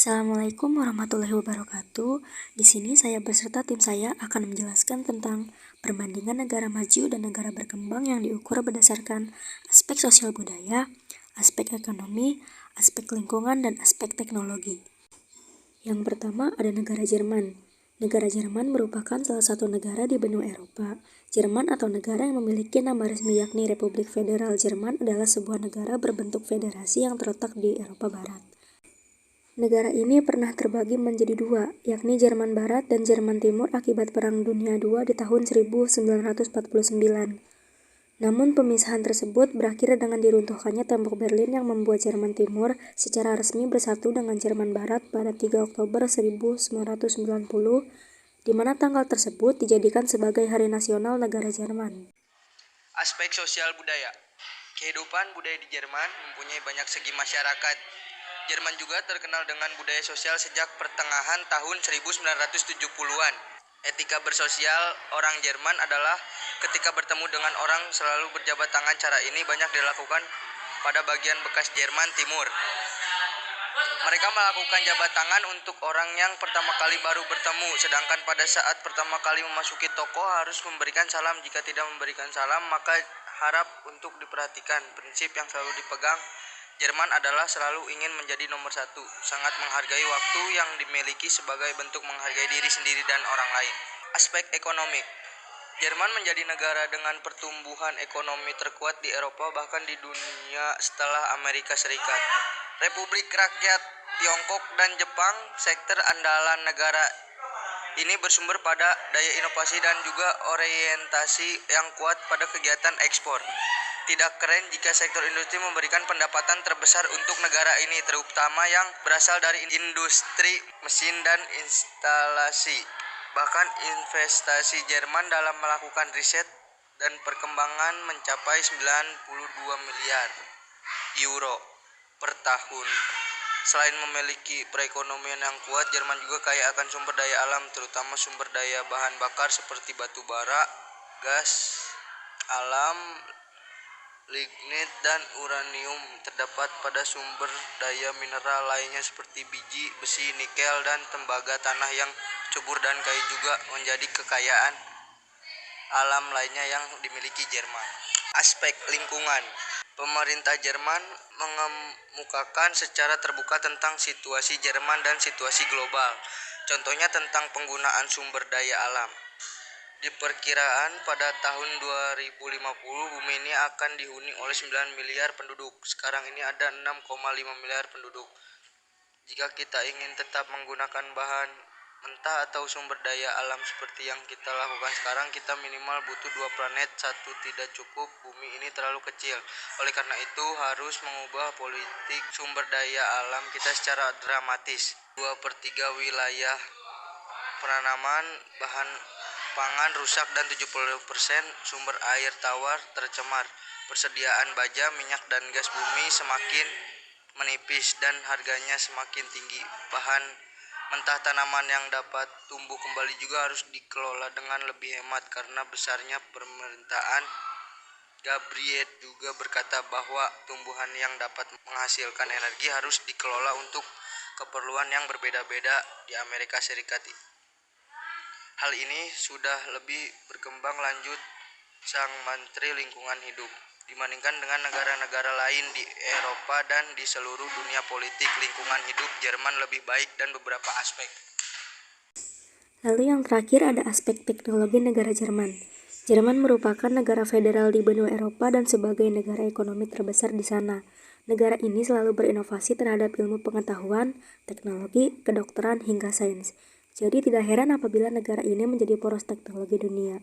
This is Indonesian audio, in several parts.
Assalamualaikum warahmatullahi wabarakatuh. Di sini saya beserta tim saya akan menjelaskan tentang perbandingan negara maju dan negara berkembang yang diukur berdasarkan aspek sosial budaya, aspek ekonomi, aspek lingkungan, dan aspek teknologi. Yang pertama ada negara Jerman. Negara Jerman merupakan salah satu negara di benua Eropa. Jerman atau negara yang memiliki nama resmi yakni Republik Federal Jerman adalah sebuah negara berbentuk federasi yang terletak di Eropa Barat. Negara ini pernah terbagi menjadi dua, yakni Jerman Barat dan Jerman Timur akibat Perang Dunia II di tahun 1949. Namun pemisahan tersebut berakhir dengan diruntuhkannya tembok Berlin yang membuat Jerman Timur secara resmi bersatu dengan Jerman Barat pada 3 Oktober 1990, di mana tanggal tersebut dijadikan sebagai Hari Nasional Negara Jerman. Aspek sosial budaya. Kehidupan budaya di Jerman mempunyai banyak segi masyarakat. Jerman juga terkenal dengan budaya sosial sejak pertengahan tahun 1970-an. Etika bersosial orang Jerman adalah ketika bertemu dengan orang selalu berjabat tangan. Cara ini banyak dilakukan pada bagian bekas Jerman Timur. Mereka melakukan jabat tangan untuk orang yang pertama kali baru bertemu, sedangkan pada saat pertama kali memasuki toko harus memberikan salam. Jika tidak memberikan salam, maka harap untuk diperhatikan. Prinsip yang selalu dipegang Jerman adalah selalu ingin menjadi nomor satu, sangat menghargai waktu yang dimiliki sebagai bentuk menghargai diri sendiri dan orang lain. Aspek ekonomi. Jerman menjadi negara dengan pertumbuhan ekonomi terkuat di Eropa bahkan di dunia setelah Amerika Serikat. Republik Rakyat Tiongkok dan Jepang, sektor andalan negara ini bersumber pada daya inovasi dan juga orientasi yang kuat pada kegiatan ekspor. Tidak keren jika sektor industri memberikan pendapatan terbesar untuk negara ini, terutama yang berasal dari industri mesin dan instalasi. Bahkan investasi Jerman dalam melakukan riset dan perkembangan mencapai 92 miliar euro per tahun. Selain memiliki perekonomian yang kuat, Jerman juga kaya akan sumber daya alam, terutama sumber daya bahan bakar seperti batu bara, gas alam, lignit, dan uranium. Terdapat pada sumber daya mineral lainnya seperti biji, besi, nikel, dan tembaga. Tanah yang subur dan kayu juga menjadi kekayaan alam lainnya yang dimiliki Jerman. Aspek lingkungan. Pemerintah Jerman mengemukakan secara terbuka tentang situasi Jerman dan situasi global. Contohnya tentang penggunaan sumber daya alam. Diperkirakan pada tahun 2050 bumi ini akan dihuni oleh 9 miliar penduduk. Sekarang ini ada 6,5 miliar penduduk. Jika kita ingin tetap menggunakan bahan mentah atau sumber daya alam seperti yang kita lakukan sekarang, kita minimal butuh 2 planet, satu tidak cukup, bumi ini terlalu kecil. Oleh karena itu harus mengubah politik sumber daya alam kita secara dramatis. 2/3 wilayah penanaman bahan pangan rusak dan 70% sumber air tawar tercemar. Persediaan baja, minyak, dan gas bumi semakin menipis dan harganya semakin tinggi. Bahan mentah tanaman yang dapat tumbuh kembali juga harus dikelola dengan lebih hemat karena besarnya permintaan. Gabriel juga berkata bahwa tumbuhan yang dapat menghasilkan energi harus dikelola untuk keperluan yang berbeda-beda di Amerika Serikat. Hal ini sudah lebih berkembang lanjut Sang Menteri Lingkungan Hidup. Dibandingkan dengan negara-negara lain di Eropa dan di seluruh dunia, politik lingkungan hidup Jerman lebih baik dan beberapa aspek. Lalu yang terakhir ada aspek teknologi negara Jerman. Jerman merupakan negara federal di benua Eropa dan sebagai negara ekonomi terbesar di sana. Negara ini selalu berinovasi terhadap ilmu pengetahuan, teknologi, kedokteran, hingga sains. Jadi tidak heran apabila negara ini menjadi poros teknologi dunia.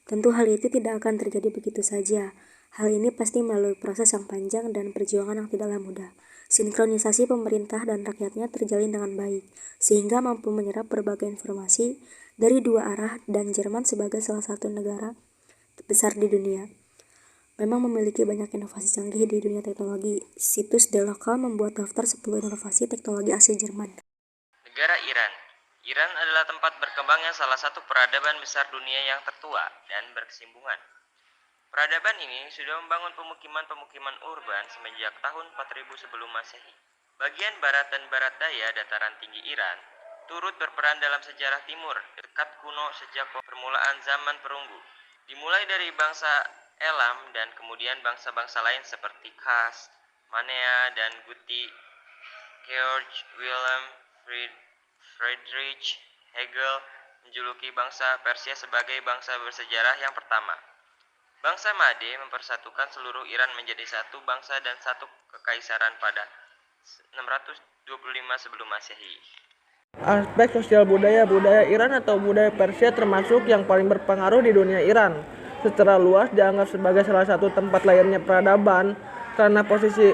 Tentu hal itu tidak akan terjadi begitu saja. Hal ini pasti melalui proses yang panjang dan perjuangan yang tidaklah mudah. Sinkronisasi pemerintah dan rakyatnya terjalin dengan baik, sehingga mampu menyerap berbagai informasi dari dua arah, dan Jerman sebagai salah satu negara besar di dunia memang memiliki banyak inovasi canggih di dunia teknologi. Situs The Local membuat daftar 10 inovasi teknologi asli Jerman. Negara Iran. Iran adalah tempat berkembangnya salah satu peradaban besar dunia yang tertua dan berkesinambungan. Peradaban ini sudah membangun pemukiman-pemukiman urban semenjak tahun 4000 sebelum Masehi. Bagian barat dan barat daya dataran tinggi Iran turut berperan dalam sejarah timur dekat kuno sejak permulaan zaman perunggu. Dimulai dari bangsa Elam dan kemudian bangsa-bangsa lain seperti Kas, Manea, dan Guti, Georg Wilhelm Friedrich Hegel menjuluki bangsa Persia sebagai bangsa bersejarah yang pertama. Bangsa Made mempersatukan seluruh Iran menjadi satu bangsa dan satu kekaisaran pada 625 sebelum Masehi. Aspek sosial budaya Iran atau budaya Persia termasuk yang paling berpengaruh di dunia Iran. Secara luas dianggap sebagai salah satu tempat lahirnya peradaban. Karena posisi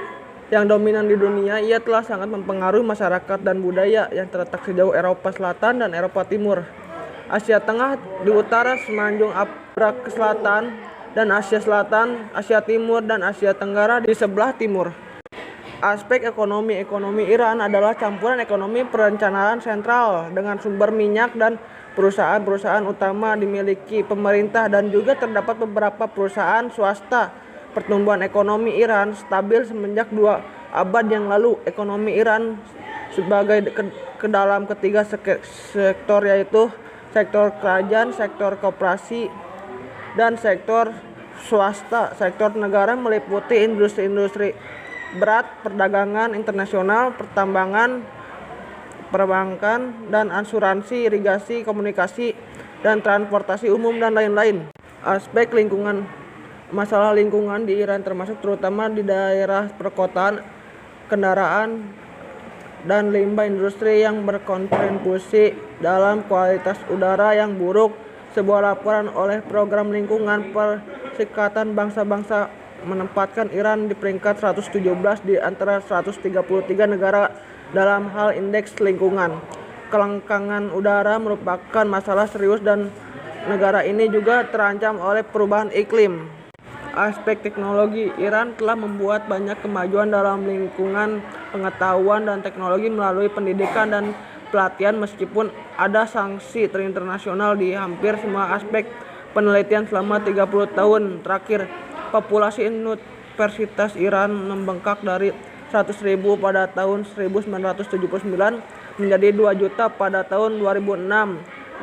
yang dominan di dunia, ia telah sangat mempengaruhi masyarakat dan budaya yang terletak sejauh Eropa Selatan dan Eropa Timur, Asia Tengah di utara, semenanjung Afrika Selatan dan Asia Selatan, Asia Timur, dan Asia Tenggara di sebelah timur. Aspek ekonomi Iran adalah campuran ekonomi perencanaan sentral dengan sumber minyak dan perusahaan-perusahaan utama dimiliki pemerintah dan juga terdapat beberapa perusahaan swasta. Pertumbuhan ekonomi Iran stabil semenjak 2 abad yang lalu. Ekonomi Iran sebagai ke dalam ketiga sektor, yaitu sektor kerajaan, sektor koperasi, dan sektor swasta. Sektor negara meliputi industri-industri berat, perdagangan internasional, pertambangan, perbankan, dan asuransi, irigasi, komunikasi, dan transportasi umum, dan lain-lain. Aspek lingkungan. Masalah lingkungan di Iran termasuk terutama di daerah perkotaan, kendaraan, dan limbah industri yang berkontribusi dalam kualitas udara yang buruk. Sebuah laporan oleh Program Lingkungan Perserikatan Bangsa-Bangsa menempatkan Iran di peringkat 117 di antara 133 negara dalam hal indeks lingkungan. Kelangkaan udara merupakan masalah serius dan negara ini juga terancam oleh perubahan iklim. Aspek teknologi. Iran telah membuat banyak kemajuan dalam lingkungan pengetahuan dan teknologi melalui pendidikan dan pelatihan, meskipun ada sanksi internasional di hampir semua aspek penelitian selama 30 tahun terakhir. Populasi Universitas Iran membengkak dari 100.000 pada tahun 1979 menjadi 2 juta pada tahun 2006.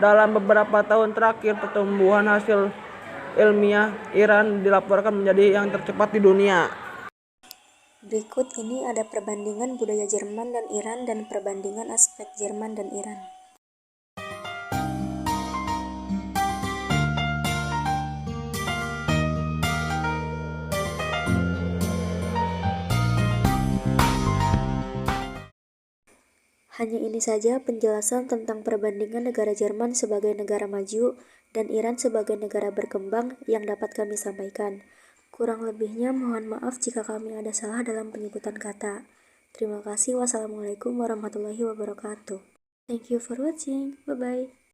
Dalam beberapa tahun terakhir, pertumbuhan hasil ilmiah Iran dilaporkan menjadi yang tercepat di dunia. Berikut ini ada perbandingan budaya Jerman dan Iran dan perbandingan aspek Jerman dan Iran. Hanya ini saja penjelasan tentang perbandingan negara Jerman sebagai negara maju dan Iran sebagai negara berkembang yang dapat kami sampaikan. Kurang lebihnya mohon maaf jika kami ada salah dalam penyebutan kata. Terima kasih. Wassalamualaikum warahmatullahi wabarakatuh. Thank you for watching. Bye-bye.